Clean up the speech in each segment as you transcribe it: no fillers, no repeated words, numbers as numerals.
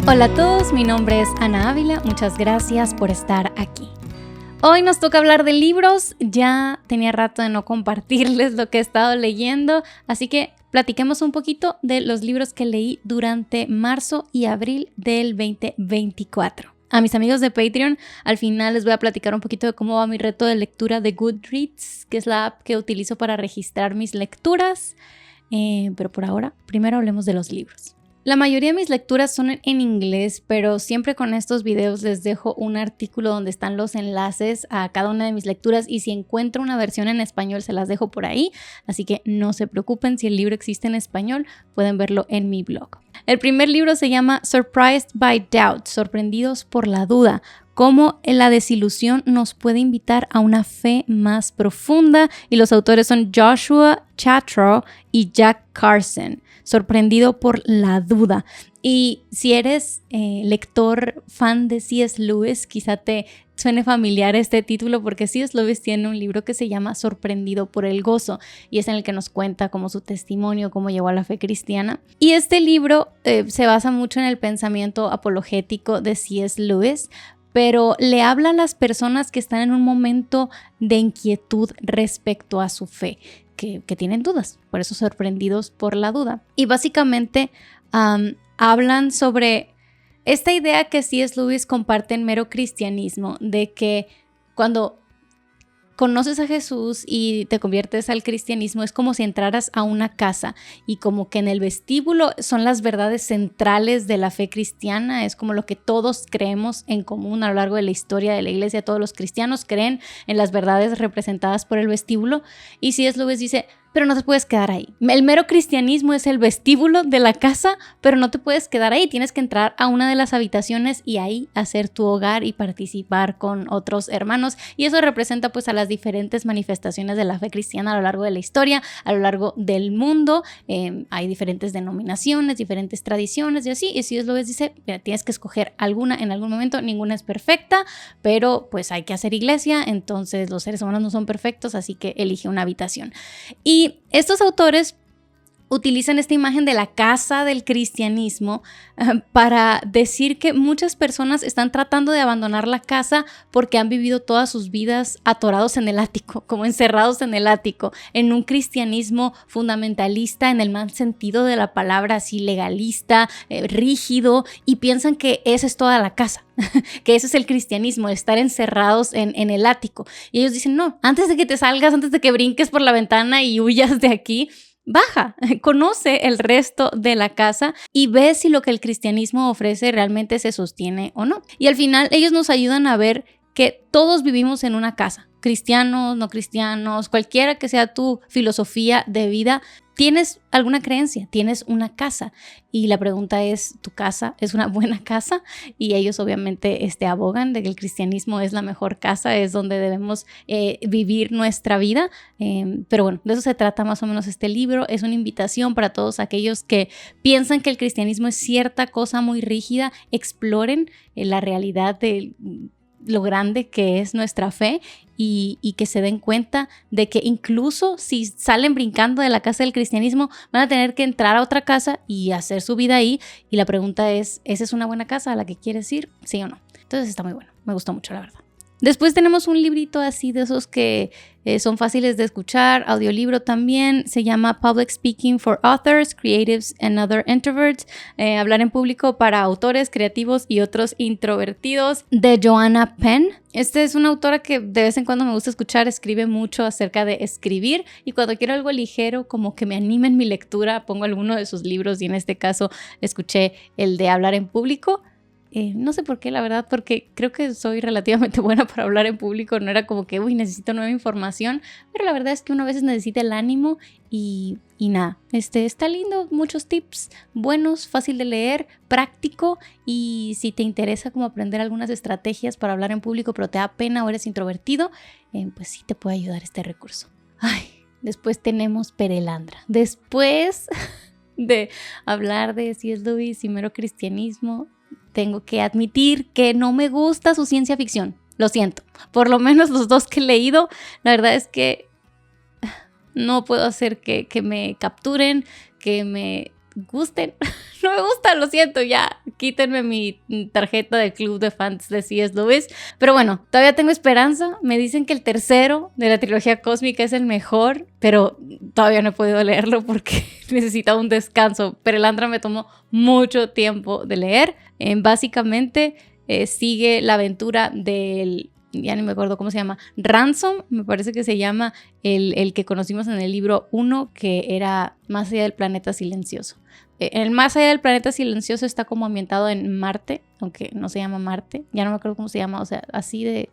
Hola a todos, mi nombre es Ana Ávila, muchas gracias por estar aquí. Hoy nos toca hablar de libros, ya tenía rato de no compartirles lo que he estado leyendo, así que platiquemos un poquito de los libros que leí durante marzo y abril del 2024. A mis amigos de Patreon, al final les voy a platicar un poquito de cómo va mi reto de lectura de Goodreads, que es la app que utilizo para registrar mis lecturas, pero por ahora, primero hablemos de los libros. La mayoría de mis lecturas son en inglés, pero siempre con estos videos les dejo un artículo donde están los enlaces a cada una de mis lecturas y si encuentro una versión en español se las dejo por ahí, así que no se preocupen, si el libro existe en español pueden verlo en mi blog. El primer libro se llama Surprised by Doubt, Sorprendidos por la Duda, cómo la desilusión nos puede invitar a una fe más profunda, y los autores son Joshua Chatraw y Jack Carson. Sorprendido por la duda. Y si eres lector fan de C.S. Lewis, quizá te suene familiar este título porque C.S. Lewis tiene un libro que se llama Sorprendido por el gozo y es en el que nos cuenta como su testimonio, cómo llegó a la fe cristiana. Y este libro se basa mucho en el pensamiento apologético de C.S. Lewis, pero le habla a las personas que están en un momento de inquietud respecto a su fe, que tienen dudas, por eso sorprendidos por la duda. Y básicamente hablan sobre esta idea que C.S. Lewis comparte en Mero Cristianismo, de que cuando conoces a Jesús y te conviertes al cristianismo es como si entraras a una casa y como que en el vestíbulo son las verdades centrales de la fe cristiana, es como lo que todos creemos en común a lo largo de la historia de la iglesia, todos los cristianos creen en las verdades representadas por el vestíbulo y C.S. Lewis dice, pero no te puedes quedar ahí. El mero cristianismo es el vestíbulo de la casa, pero no te puedes quedar ahí. Tienes que entrar a una de las habitaciones y ahí hacer tu hogar y participar con otros hermanos. Y eso representa pues a las diferentes manifestaciones de la fe cristiana a lo largo de la historia, a lo largo del mundo. Hay diferentes denominaciones, diferentes tradiciones y así. Y si Lewis dice, mira, tienes que escoger alguna en algún momento. Ninguna es perfecta, pero pues hay que hacer iglesia. Entonces los seres humanos no son perfectos, así que elige una habitación. Y estos autores utilizan esta imagen de la casa del cristianismo para decir que muchas personas están tratando de abandonar la casa porque han vivido todas sus vidas atorados en el ático, como encerrados en el ático, en un cristianismo fundamentalista en el mal sentido de la palabra, así legalista, rígido, y piensan que esa es toda la casa, que ese es el cristianismo, estar encerrados en el ático. Y ellos dicen, no, antes de que te salgas, antes de que brinques por la ventana y huyas de aquí, baja, conoce el resto de la casa y ve si lo que el cristianismo ofrece realmente se sostiene o no. Y al final ellos nos ayudan a ver que todos vivimos en una casa, cristianos, no cristianos, cualquiera que sea tu filosofía de vida, tienes alguna creencia, tienes una casa y la pregunta es, ¿tu casa es una buena casa? Y ellos obviamente abogan de que el cristianismo es la mejor casa, es donde debemos vivir nuestra vida, pero bueno, de eso se trata más o menos este libro, es una invitación para todos aquellos que piensan que el cristianismo es cierta cosa muy rígida, exploren la realidad de lo grande que es nuestra fe y que se den cuenta de que incluso si salen brincando de la casa del cristianismo van a tener que entrar a otra casa y hacer su vida ahí y la pregunta es, ¿esa es una buena casa a la que quieres ir? ¿Sí o no? Entonces está muy bueno, me gustó mucho la verdad. Después tenemos un librito así de esos que son fáciles de escuchar, audiolibro también, se llama Public Speaking for Authors, Creatives and Other Introverts, hablar en público para autores, creativos y otros introvertidos, de Joanna Penn. Esta es una autora que de vez en cuando me gusta escuchar, escribe mucho acerca de escribir y cuando quiero algo ligero, como que me anime en mi lectura, pongo alguno de sus libros y en este caso escuché el de hablar en público. No sé por qué, la verdad, porque creo que soy relativamente buena para hablar en público, no era como que, necesito nueva información, pero la verdad es que uno a veces necesita el ánimo y nada, está lindo, muchos tips buenos, fácil de leer, práctico y si te interesa como aprender algunas estrategias para hablar en público pero te da pena o eres introvertido, pues sí te puede ayudar este recurso. Después tenemos Perelandra, después de hablar de C.S. Lewis y mero cristianismo, tengo que admitir que no me gusta su ciencia ficción. Lo siento. Por lo menos los dos que he leído, la verdad es que no puedo hacer que me capturen, que me gusten. No me gusta, lo siento, ya, quítenme mi tarjeta del club de fans de C.S. Lewis. Pero bueno, todavía tengo esperanza. Me dicen que el tercero de la trilogía cósmica es el mejor, pero todavía no he podido leerlo porque necesitaba un descanso. Perelandra me tomó mucho tiempo de leer. Básicamente sigue la aventura del... ya ni me acuerdo cómo se llama, Ransom, me parece que se llama el que conocimos en el libro 1, que era Más allá del planeta silencioso. El Más allá del planeta silencioso está como ambientado en Marte, aunque no se llama Marte, ya no me acuerdo cómo se llama, o sea, así de...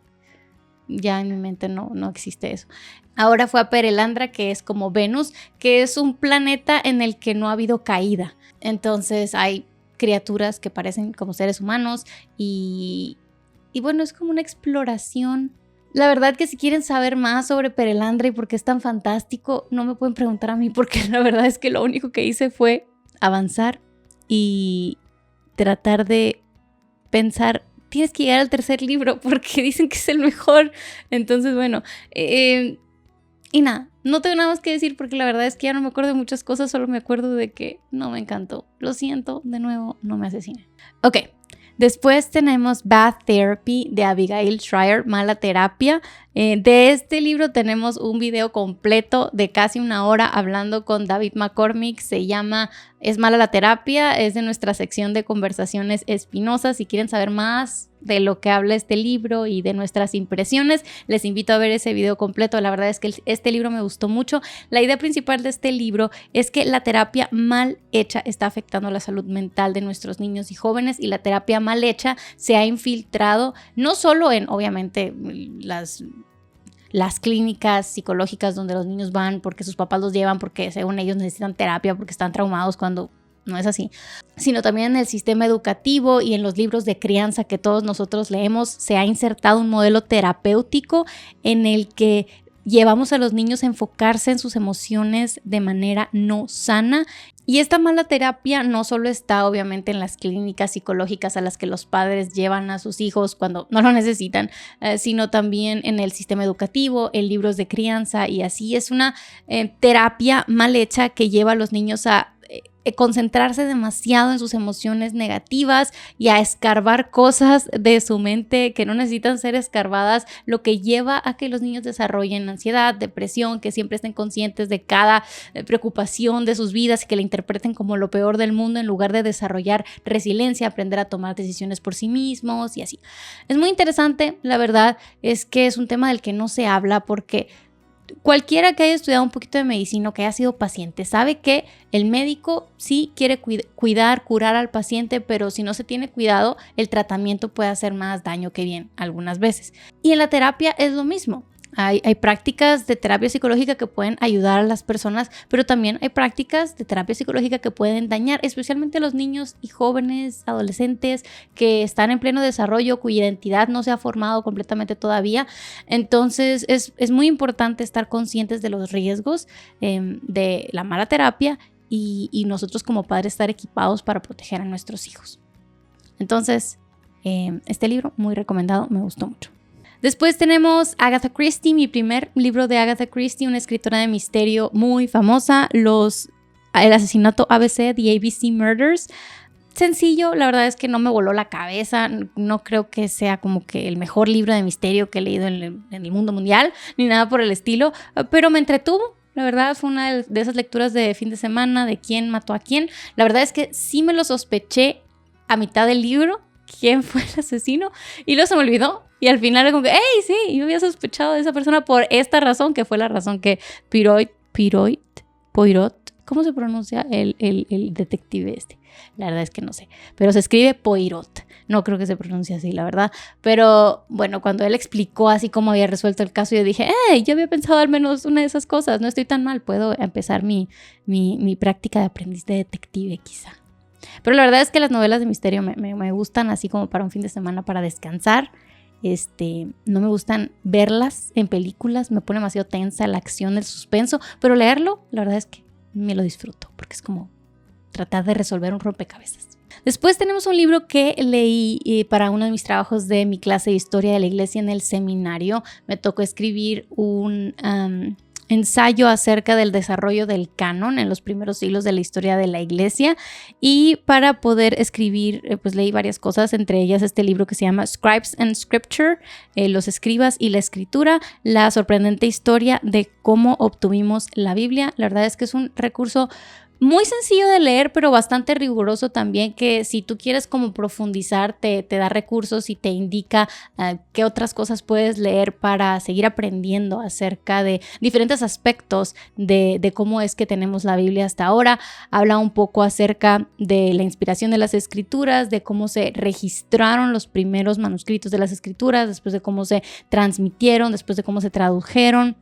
ya en mi mente no existe eso. Ahora fue a Perelandra, que es como Venus, que es un planeta en el que no ha habido caída. Entonces hay criaturas que parecen como seres humanos y bueno, es como una exploración. La verdad que si quieren saber más sobre Perelandra y por qué es tan fantástico, no me pueden preguntar a mí, porque la verdad es que lo único que hice fue avanzar y tratar de pensar, tienes que llegar al tercer libro porque dicen que es el mejor. Entonces, bueno, y nada, no tengo nada más que decir porque la verdad es que ya no me acuerdo de muchas cosas, solo me acuerdo de que no me encantó. Lo siento, de nuevo, no me asesinen. Ok. Después tenemos Bad Therapy de Abigail Shrier, Mala Terapia. De este libro tenemos un video completo de casi 1 hora hablando con David McCormick. Se llama Es mala la terapia, es de nuestra sección de conversaciones espinosas. Si quieren saber más de lo que habla este libro y de nuestras impresiones, les invito a ver ese video completo. La verdad es que este libro me gustó mucho. La idea principal de este libro es que la terapia mal hecha está afectando la salud mental de nuestros niños y jóvenes, y la terapia mal hecha se ha infiltrado no solo en, obviamente, las clínicas psicológicas donde los niños van porque sus papás los llevan porque según ellos necesitan terapia porque están traumados, cuando no es así, sino también en el sistema educativo y en los libros de crianza que todos nosotros leemos. Se ha insertado un modelo terapéutico en el que llevamos a los niños a enfocarse en sus emociones de manera no sana. Y esta mala terapia no solo está obviamente en las clínicas psicológicas a las que los padres llevan a sus hijos cuando no lo necesitan, sino también en el sistema educativo, en libros de crianza, y así es una terapia mal hecha que lleva a los niños a concentrarse demasiado en sus emociones negativas y a escarbar cosas de su mente que no necesitan ser escarbadas, lo que lleva a que los niños desarrollen ansiedad, depresión, que siempre estén conscientes de cada preocupación de sus vidas y que la interpreten como lo peor del mundo en lugar de desarrollar resiliencia, aprender a tomar decisiones por sí mismos y así. Es muy interesante, la verdad es que es un tema del que no se habla porque cualquiera que haya estudiado un poquito de medicina o que haya sido paciente sabe que el médico sí quiere cuidar, curar al paciente, pero si no se tiene cuidado, el tratamiento puede hacer más daño que bien algunas veces. Y en la terapia es lo mismo. Hay prácticas de terapia psicológica que pueden ayudar a las personas, pero también hay prácticas de terapia psicológica que pueden dañar, especialmente a los niños y jóvenes, adolescentes que están en pleno desarrollo, cuya identidad no se ha formado completamente todavía. Entonces es muy importante estar conscientes de los riesgos de la mala terapia y nosotros como padres estar equipados para proteger a nuestros hijos. Entonces, este libro muy recomendado, me gustó mucho. Después tenemos Agatha Christie, mi primer libro de Agatha Christie, una escritora de misterio muy famosa, el asesinato ABC, The ABC Murders. Sencillo, la verdad es que no me voló la cabeza, no creo que sea como que el mejor libro de misterio que he leído en el mundo mundial, ni nada por el estilo, pero me entretuvo. La verdad fue una de esas lecturas de fin de semana de quién mató a quién. La verdad es que sí me lo sospeché a mitad del libro, quién fue el asesino, y luego se me olvidó. Y al final como que, ¡hey! Sí, yo había sospechado de esa persona por esta razón, que fue la razón que Poirot, ¿cómo se pronuncia el detective este? La verdad es que no sé, pero se escribe Poirot. No creo que se pronuncie así, la verdad. Pero bueno, cuando él explicó así cómo había resuelto el caso, yo dije, ¡hey! Yo había pensado al menos una de esas cosas, no estoy tan mal, puedo empezar mi práctica de aprendiz de detective quizá. Pero la verdad es que las novelas de misterio me gustan así como para un fin de semana para descansar. No me gustan verlas en películas, me pone demasiado tensa la acción, el suspenso, pero leerlo, la verdad es que me lo disfruto, porque es como tratar de resolver un rompecabezas. Después tenemos un libro que leí para uno de mis trabajos de mi clase de historia de la iglesia en el seminario. Me tocó escribir un ensayo acerca del desarrollo del canon en los primeros siglos de la historia de la iglesia, y para poder escribir pues leí varias cosas, entre ellas este libro que se llama Scribes and Scripture, los escribas y la escritura, la sorprendente historia de cómo obtuvimos la Biblia. La verdad es que es un recurso muy sencillo de leer, pero bastante riguroso también, que si tú quieres como profundizar, te da recursos y te indica qué otras cosas puedes leer para seguir aprendiendo acerca de diferentes aspectos de cómo es que tenemos la Biblia hasta ahora. Habla un poco acerca de la inspiración de las escrituras, de cómo se registraron los primeros manuscritos de las escrituras, después de cómo se transmitieron, después de cómo se tradujeron,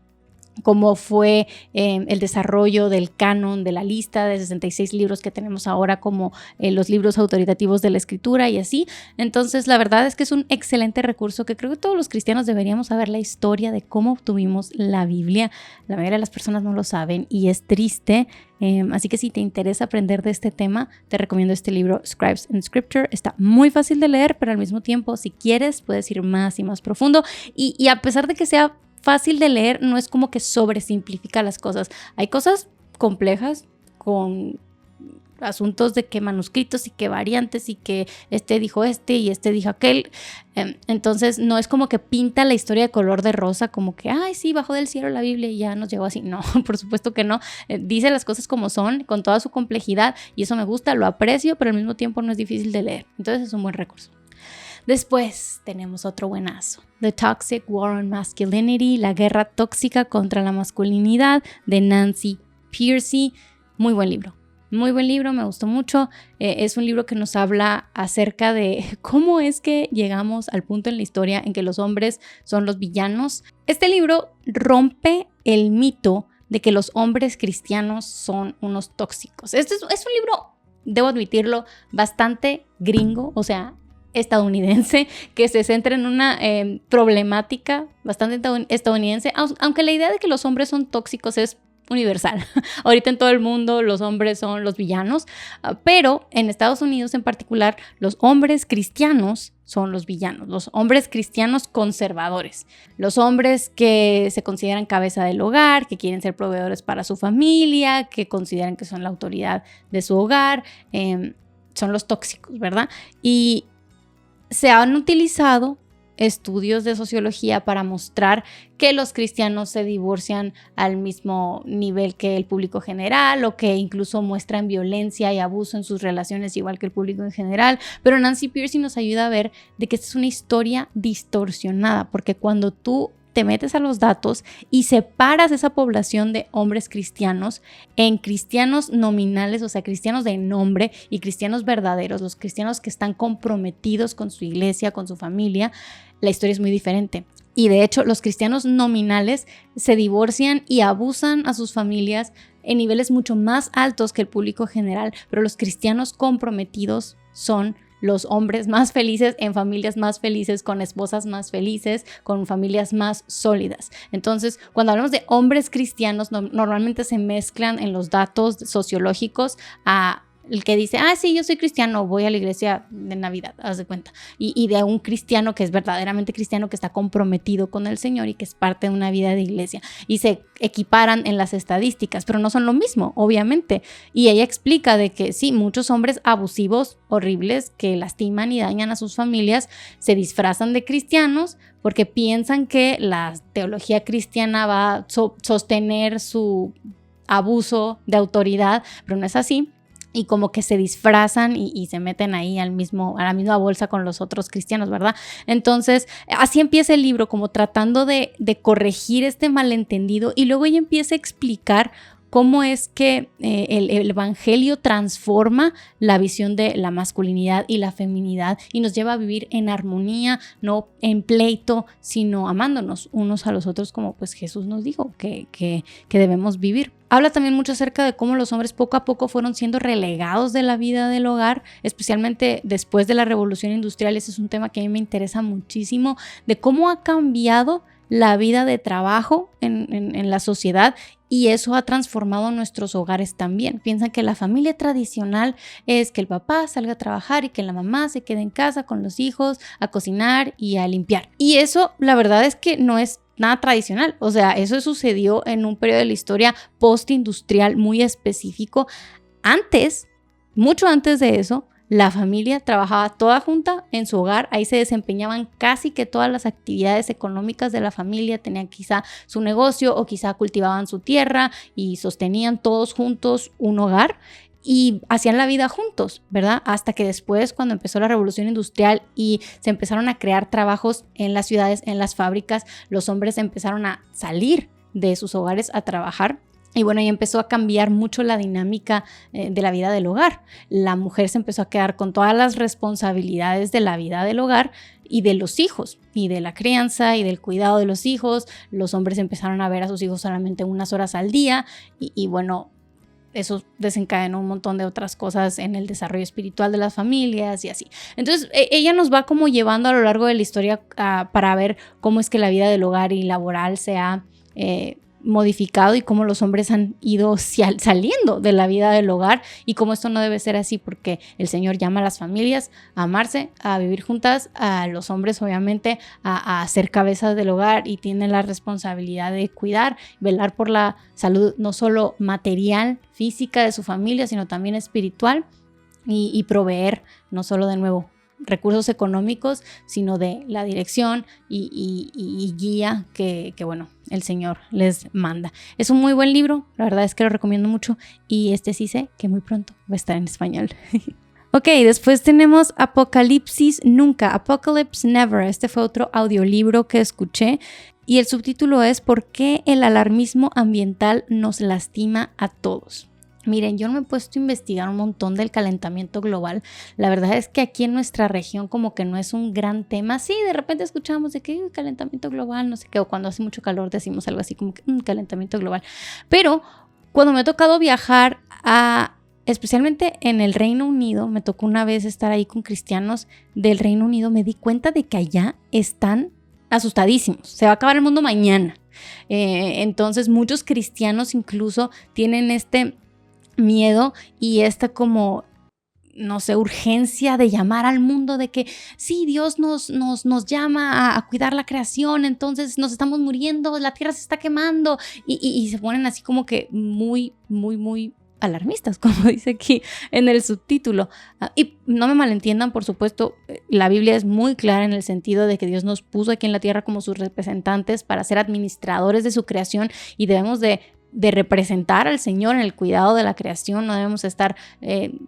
cómo fue el desarrollo del canon, de la lista de 66 libros que tenemos ahora como los libros autoritativos de la escritura y así. Entonces, la verdad es que es un excelente recurso que creo que todos los cristianos deberíamos saber la historia de cómo obtuvimos la Biblia. La mayoría de las personas no lo saben y es triste. Así que si te interesa aprender de este tema, te recomiendo este libro, Scribes and Scripture. Está muy fácil de leer, pero al mismo tiempo, si quieres, puedes ir más y más profundo. Y a pesar de que sea fácil de leer, no es como que sobresimplifica las cosas. Hay cosas complejas con asuntos de que manuscritos y que variantes y que este dijo este y este dijo aquel. Entonces no es como que pinta la historia de color de rosa, como que, ay, sí, bajó del cielo la Biblia y ya nos llegó así. No, por supuesto que no. Dice las cosas como son, con toda su complejidad, y eso me gusta, lo aprecio, pero al mismo tiempo no es difícil de leer. Entonces es un buen recurso. Después tenemos otro buenazo, The Toxic War on Masculinity, la guerra tóxica contra la masculinidad, de Nancy Pearcey. Muy buen libro, me gustó mucho. Es un libro que nos habla acerca de cómo es que llegamos al punto en la historia en que los hombres son los villanos. Este libro rompe el mito de que los hombres cristianos son unos tóxicos. Este es un libro, debo admitirlo, bastante gringo, o sea, estadounidense, que se centra en una problemática bastante estadounidense, aunque la idea de que los hombres son tóxicos es universal. Ahorita en todo el mundo los hombres son los villanos, pero en Estados Unidos en particular los hombres cristianos son los villanos, los hombres cristianos conservadores, los hombres que se consideran cabeza del hogar, que quieren ser proveedores para su familia, que consideran que son la autoridad de su hogar, son los tóxicos, ¿verdad? Y se han utilizado estudios de sociología para mostrar que los cristianos se divorcian al mismo nivel que el público general, o que incluso muestran violencia y abuso en sus relaciones igual que el público en general. Pero Nancy Pearcey nos ayuda a ver de que esta es una historia distorsionada, porque cuando tú te metes a los datos y separas esa población de hombres cristianos en cristianos nominales, o sea, cristianos de nombre, y cristianos verdaderos, los cristianos que están comprometidos con su iglesia, con su familia, la historia es muy diferente. Y de hecho, los cristianos nominales se divorcian y abusan a sus familias en niveles mucho más altos que el público general, pero los cristianos comprometidos son los hombres más felices, en familias más felices, con esposas más felices, con familias más sólidas. Entonces, cuando hablamos de hombres cristianos, normalmente se mezclan en los datos sociológicos a el que dice, sí, yo soy cristiano, voy a la iglesia de Navidad, haz de cuenta. Y de un cristiano que es verdaderamente cristiano, que está comprometido con el Señor y que es parte de una vida de iglesia. Y se equiparan en las estadísticas, pero no son lo mismo, obviamente. Y ella explica de que sí, muchos hombres abusivos, horribles, que lastiman y dañan a sus familias, se disfrazan de cristianos porque piensan que la teología cristiana va a sostener su abuso de autoridad, pero no es así. Y como que se disfrazan y se meten ahí a la misma bolsa con los otros cristianos, ¿verdad? Entonces, así empieza el libro, como tratando de corregir este malentendido, y luego ella empieza a explicar cómo es que el evangelio transforma la visión de la masculinidad y la feminidad y nos lleva a vivir en armonía, no en pleito, sino amándonos unos a los otros, como pues Jesús nos dijo que debemos vivir. Habla también mucho acerca de cómo los hombres poco a poco fueron siendo relegados de la vida del hogar, especialmente después de la revolución industrial. Ese es un tema que a mí me interesa muchísimo, de cómo ha cambiado la vida de trabajo en la sociedad, y eso ha transformado nuestros hogares también. Piensan que la familia tradicional es que el papá salga a trabajar y que la mamá se quede en casa con los hijos a cocinar y a limpiar. Y eso, la verdad es que no es nada tradicional. O sea, eso sucedió en un periodo de la historia postindustrial muy específico. Antes, mucho antes de eso, la familia trabajaba toda junta en su hogar, ahí se desempeñaban casi que todas las actividades económicas de la familia, tenían quizá su negocio o quizá cultivaban su tierra y sostenían todos juntos un hogar y hacían la vida juntos, ¿verdad? Hasta que después, cuando empezó la revolución industrial y se empezaron a crear trabajos en las ciudades, en las fábricas, los hombres empezaron a salir de sus hogares a trabajar. Y bueno, y empezó a cambiar mucho la dinámica de la vida del hogar. La mujer se empezó a quedar con todas las responsabilidades de la vida del hogar y de los hijos, y de la crianza y del cuidado de los hijos. Los hombres empezaron a ver a sus hijos solamente unas horas al día y bueno, eso desencadenó un montón de otras cosas en el desarrollo espiritual de las familias y así. Entonces, ella nos va como llevando a lo largo de la historia para ver cómo es que la vida del hogar y laboral se ha modificado y cómo los hombres han ido saliendo de la vida del hogar y cómo esto no debe ser así, porque el Señor llama a las familias a amarse, a vivir juntas, a los hombres obviamente a ser cabezas del hogar y tienen la responsabilidad de cuidar, velar por la salud no solo material, física de su familia, sino también espiritual y proveer no solo de nuevo recursos económicos, sino de la dirección y guía que bueno, el Señor les manda. Es un muy buen libro, la verdad es que lo recomiendo mucho y sí sé que muy pronto va a estar en español. Ok, después tenemos Apocalipsis Nunca, Apocalypse Never. Este fue otro audiolibro que escuché y el subtítulo es ¿Por qué el alarmismo ambiental nos lastima a todos? Miren, yo no me he puesto a investigar un montón del calentamiento global. La verdad es que aquí en nuestra región como que no es un gran tema. Sí, de repente escuchamos de que calentamiento global, no sé qué, o cuando hace mucho calor decimos algo así como que calentamiento global. Pero cuando me ha tocado viajar especialmente en el Reino Unido, me tocó una vez estar ahí con cristianos del Reino Unido, me di cuenta de que allá están asustadísimos. Se va a acabar el mundo mañana. Entonces muchos cristianos incluso tienen miedo y como, no sé, urgencia de llamar al mundo de que sí, Dios nos llama a cuidar la creación, entonces nos estamos muriendo, la tierra se está quemando y se ponen así como que muy, muy, muy alarmistas, como dice aquí en el subtítulo. Y no me malentiendan, por supuesto, la Biblia es muy clara en el sentido de que Dios nos puso aquí en la tierra como sus representantes para ser administradores de su creación y debemos de representar al Señor en el cuidado de la creación. No debemos estar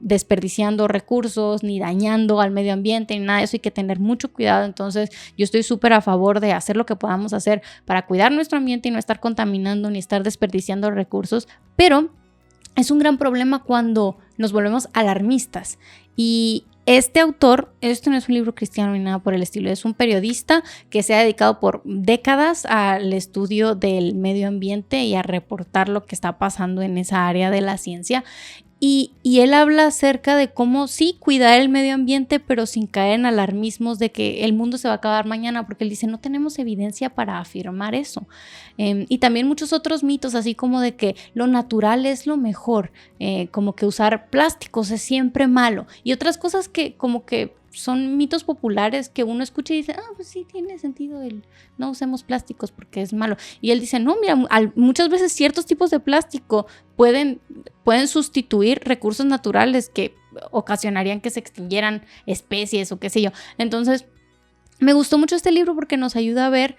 desperdiciando recursos ni dañando al medio ambiente ni nada de eso. Hay que tener mucho cuidado. Entonces yo estoy súper a favor de hacer lo que podamos hacer para cuidar nuestro ambiente y no estar contaminando ni estar desperdiciando recursos, pero es un gran problema cuando nos volvemos alarmistas. Y este autor, esto no es un libro cristiano ni nada por el estilo, es un periodista que se ha dedicado por décadas al estudio del medio ambiente y a reportar lo que está pasando en esa área de la ciencia. Y él habla acerca de cómo sí cuidar el medio ambiente, pero sin caer en alarmismos de que el mundo se va a acabar mañana, porque él dice no tenemos evidencia para afirmar eso. Y también muchos otros mitos, así como de que lo natural es lo mejor, como que usar plásticos es siempre malo, y otras cosas que como que son mitos populares que uno escucha y dice, pues sí, tiene sentido el no usemos plásticos porque es malo. Y él dice, no, mira, muchas veces ciertos tipos de plástico pueden sustituir recursos naturales que ocasionarían que se extinguieran especies o qué sé yo. Entonces, me gustó mucho este libro porque nos ayuda a ver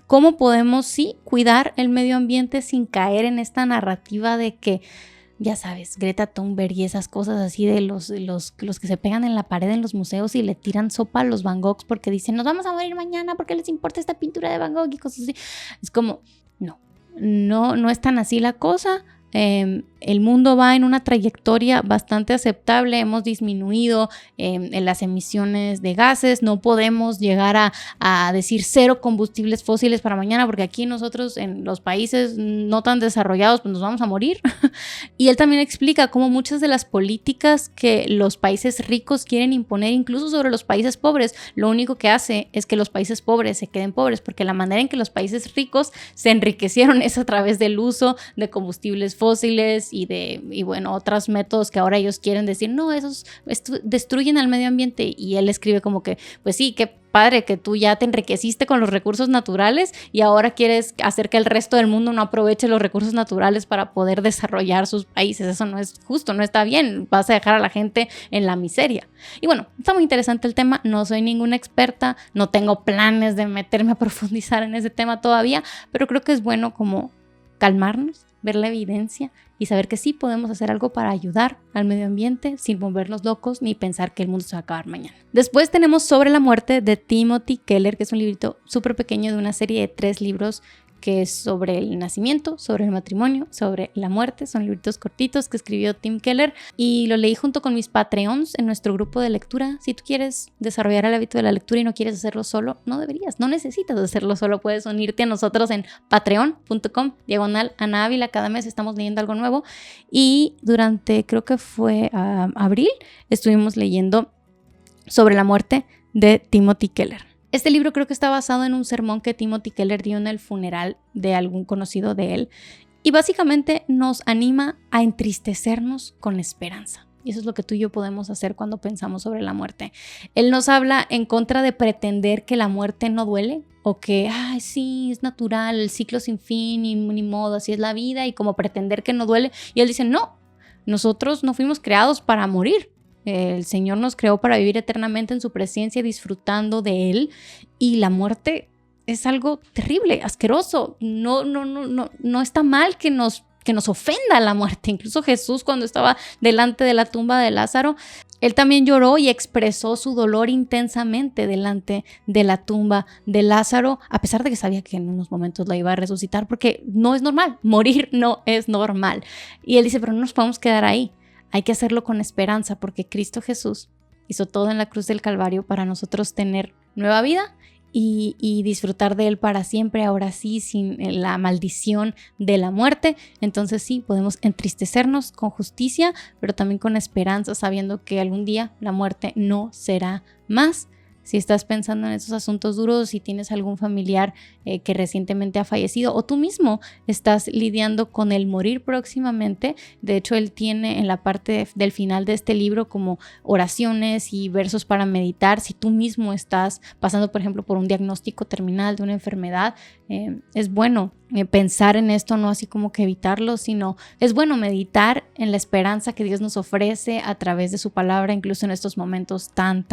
cómo podemos, sí, cuidar el medio ambiente sin caer en esta narrativa de que, ya sabes, Greta Thunberg y esas cosas así de los que se pegan en la pared en los museos y le tiran sopa a los Van Goghs porque dicen, nos vamos a morir mañana porque les importa esta pintura de Van Gogh y cosas así. Es como, no es tan así la cosa. El mundo va en una trayectoria bastante aceptable, hemos disminuido en las emisiones de gases, no podemos llegar a decir cero combustibles fósiles para mañana porque aquí nosotros en los países no tan desarrollados pues nos vamos a morir. Y él también explica cómo muchas de las políticas que los países ricos quieren imponer incluso sobre los países pobres, lo único que hace es que los países pobres se queden pobres, porque la manera en que los países ricos se enriquecieron es a través del uso de combustibles fósiles y bueno, otros métodos que ahora ellos quieren decir, no, esos destruyen al medio ambiente. Y él escribe como que, pues sí, padre que tú ya te enriqueciste con los recursos naturales y ahora quieres hacer que el resto del mundo no aproveche los recursos naturales para poder desarrollar sus países. Eso no es justo, no está bien. Vas a dejar a la gente en la miseria. Y bueno, está muy interesante el tema. No soy ninguna experta, no tengo planes de meterme a profundizar en ese tema todavía, pero creo que es bueno como calmarnos, ver la evidencia y saber que sí podemos hacer algo para ayudar al medio ambiente sin volvernos locos ni pensar que el mundo se va a acabar mañana. Después tenemos Sobre la muerte de Timothy Keller, que es un librito súper pequeño de una serie de 3 libros que es sobre el nacimiento, sobre el matrimonio, sobre la muerte. Son libritos cortitos que escribió Tim Keller y lo leí junto con mis Patreons en nuestro grupo de lectura. Si tú quieres desarrollar el hábito de la lectura y no quieres hacerlo solo, no deberías, no necesitas hacerlo solo. Puedes unirte a nosotros en patreon.com/Ana Ávila. Cada mes estamos leyendo algo nuevo y durante, creo que fue abril, estuvimos leyendo Sobre la muerte de Timothy Keller. Este libro creo que está basado en un sermón que Timothy Keller dio en el funeral de algún conocido de él y básicamente nos anima a entristecernos con esperanza. Y eso es lo que tú y yo podemos hacer cuando pensamos sobre la muerte. Él nos habla en contra de pretender que la muerte no duele o que, ay, sí, es natural, el ciclo sin fin y ni modo, así es la vida y como pretender que no duele. Y él dice, no, nosotros no fuimos creados para morir. El Señor nos creó para vivir eternamente en su presencia, disfrutando de Él. Y la muerte es algo terrible, asqueroso. No está mal que nos ofenda la muerte. Incluso Jesús, cuando estaba delante de la tumba de Lázaro, Él también lloró y expresó su dolor intensamente delante de la tumba de Lázaro, a pesar de que sabía que en unos momentos la iba a resucitar, porque no es normal. Morir no es normal. Y Él dice, pero no nos podemos quedar ahí. Hay que hacerlo con esperanza porque Cristo Jesús hizo todo en la cruz del Calvario para nosotros tener nueva vida y disfrutar de Él para siempre, ahora sí, sin la maldición de la muerte. Entonces sí, podemos entristecernos con justicia, pero también con esperanza, sabiendo que algún día la muerte no será más. Si estás pensando en esos asuntos duros, si tienes algún familiar que recientemente ha fallecido o tú mismo estás lidiando con el morir próximamente, de hecho él tiene en la parte del final de este libro como oraciones y versos para meditar. Si tú mismo estás pasando, por ejemplo, por un diagnóstico terminal de una enfermedad, es bueno pensar en esto, no así como que evitarlo, sino es bueno meditar en la esperanza que Dios nos ofrece a través de su palabra, incluso en estos momentos tan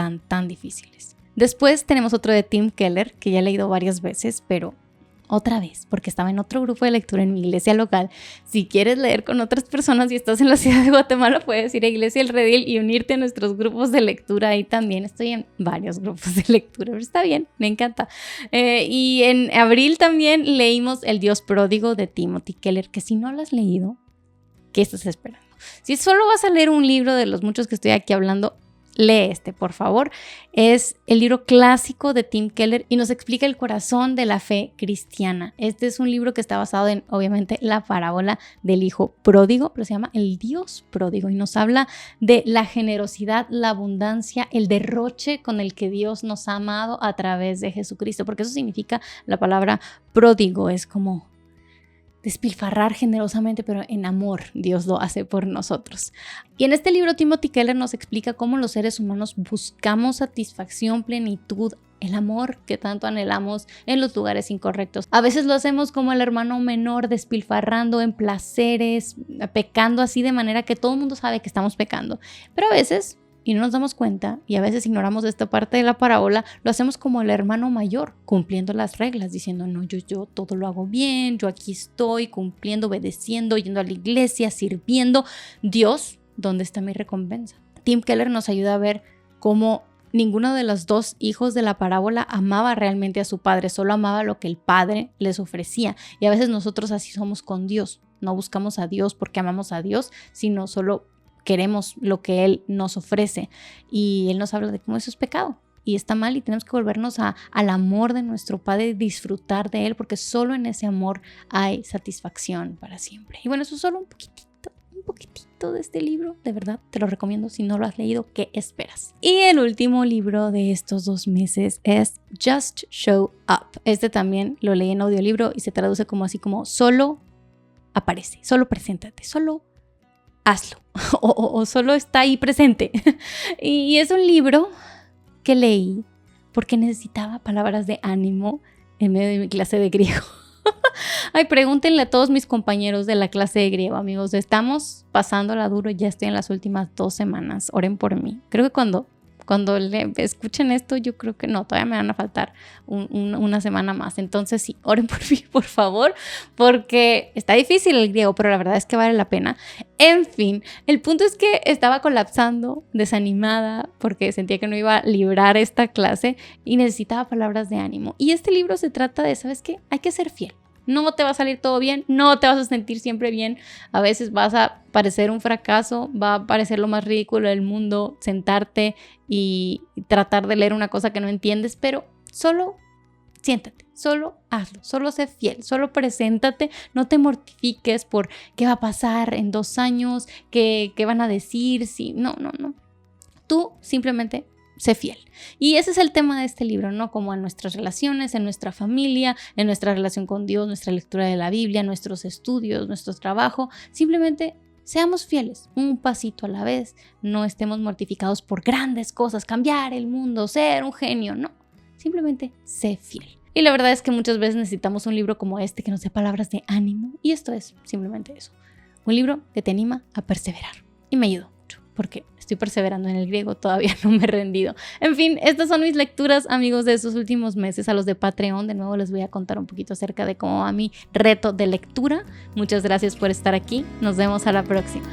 difíciles. Después tenemos otro de Tim Keller, que ya he leído varias veces, pero otra vez, porque estaba en otro grupo de lectura en mi iglesia local. Si quieres leer con otras personas y estás en la ciudad de Guatemala, puedes ir a Iglesia El Redil y unirte a nuestros grupos de lectura. Ahí también estoy en varios grupos de lectura, pero está bien, me encanta. Y en abril también leímos El Dios Pródigo de Timothy Keller, que si no lo has leído, ¿qué estás esperando? Si solo vas a leer un libro de los muchos que estoy aquí hablando, lee este, por favor. Es el libro clásico de Tim Keller y nos explica el corazón de la fe cristiana. Este es un libro que está basado en, obviamente, la parábola del hijo pródigo, pero se llama El Dios Pródigo y nos habla de la generosidad, la abundancia, el derroche con el que Dios nos ha amado a través de Jesucristo, porque eso significa la palabra pródigo, es como despilfarrar generosamente, pero en amor Dios lo hace por nosotros. Y en este libro Timothy Keller nos explica cómo los seres humanos buscamos satisfacción, plenitud, el amor que tanto anhelamos en los lugares incorrectos. A veces lo hacemos como el hermano menor, despilfarrando en placeres, pecando así de manera que todo el mundo sabe que estamos pecando. Pero a veces, y no nos damos cuenta, y a veces ignoramos esta parte de la parábola, lo hacemos como el hermano mayor, cumpliendo las reglas, diciendo, no, yo todo lo hago bien, yo aquí estoy cumpliendo, obedeciendo, yendo a la iglesia, sirviendo. Dios, ¿dónde está mi recompensa? Tim Keller nos ayuda a ver cómo ninguno de los dos hijos de la parábola amaba realmente a su padre, solo amaba lo que el padre les ofrecía. Y a veces nosotros así somos con Dios, no buscamos a Dios porque amamos a Dios, sino solo queremos lo que Él nos ofrece. Y Él nos habla de cómo eso es pecado y está mal y tenemos que volvernos al amor de nuestro Padre y disfrutar de Él, porque solo en ese amor hay satisfacción para siempre. Y bueno, eso es solo un poquitito de este libro. De verdad, te lo recomiendo si no lo has leído. ¿Qué esperas? Y el último libro de estos 2 meses es Just Show Up. Este también lo leí en audiolibro y se traduce como así como solo aparece, solo preséntate, solo hazlo o solo está ahí presente. Y es un libro que leí porque necesitaba palabras de ánimo en medio de mi clase de griego. Ay, pregúntenle a todos mis compañeros de la clase de griego, amigos. Estamos pasándola duro, ya estoy en las últimas 2 semanas. Oren por mí. Creo que cuando escuchen esto, yo creo que no, todavía me van a faltar una semana más. Entonces sí, oren por mí, por favor, porque está difícil el griego, pero la verdad es que vale la pena. En fin, el punto es que estaba colapsando, desanimada, porque sentía que no iba a librar esta clase y necesitaba palabras de ánimo. Y este libro se trata de, ¿sabes qué? Hay que ser fiel. No te va a salir todo bien, no te vas a sentir siempre bien. A veces vas a parecer un fracaso, va a parecer lo más ridículo del mundo sentarte y tratar de leer una cosa que no entiendes, pero solo siéntate, solo hazlo, solo sé fiel, solo preséntate, no te mortifiques por qué va a pasar en 2 años, qué van a decir, si no. Tú simplemente sé fiel. Y ese es el tema de este libro, ¿no? Como en nuestras relaciones, en nuestra familia, en nuestra relación con Dios, nuestra lectura de la Biblia, nuestros estudios, nuestro trabajo. Simplemente seamos fieles, un pasito a la vez. No estemos mortificados por grandes cosas, cambiar el mundo, ser un genio, no. Simplemente sé fiel. Y la verdad es que muchas veces necesitamos un libro como este que nos dé palabras de ánimo. Y esto es simplemente eso. Un libro que te anima a perseverar. Y me ayudó mucho, porque estoy perseverando en el griego, todavía no me he rendido. En fin, estas son mis lecturas, amigos, de estos últimos meses. A los de Patreon, de nuevo les voy a contar un poquito acerca de cómo va mi reto de lectura. Muchas gracias por estar aquí. Nos vemos a la próxima.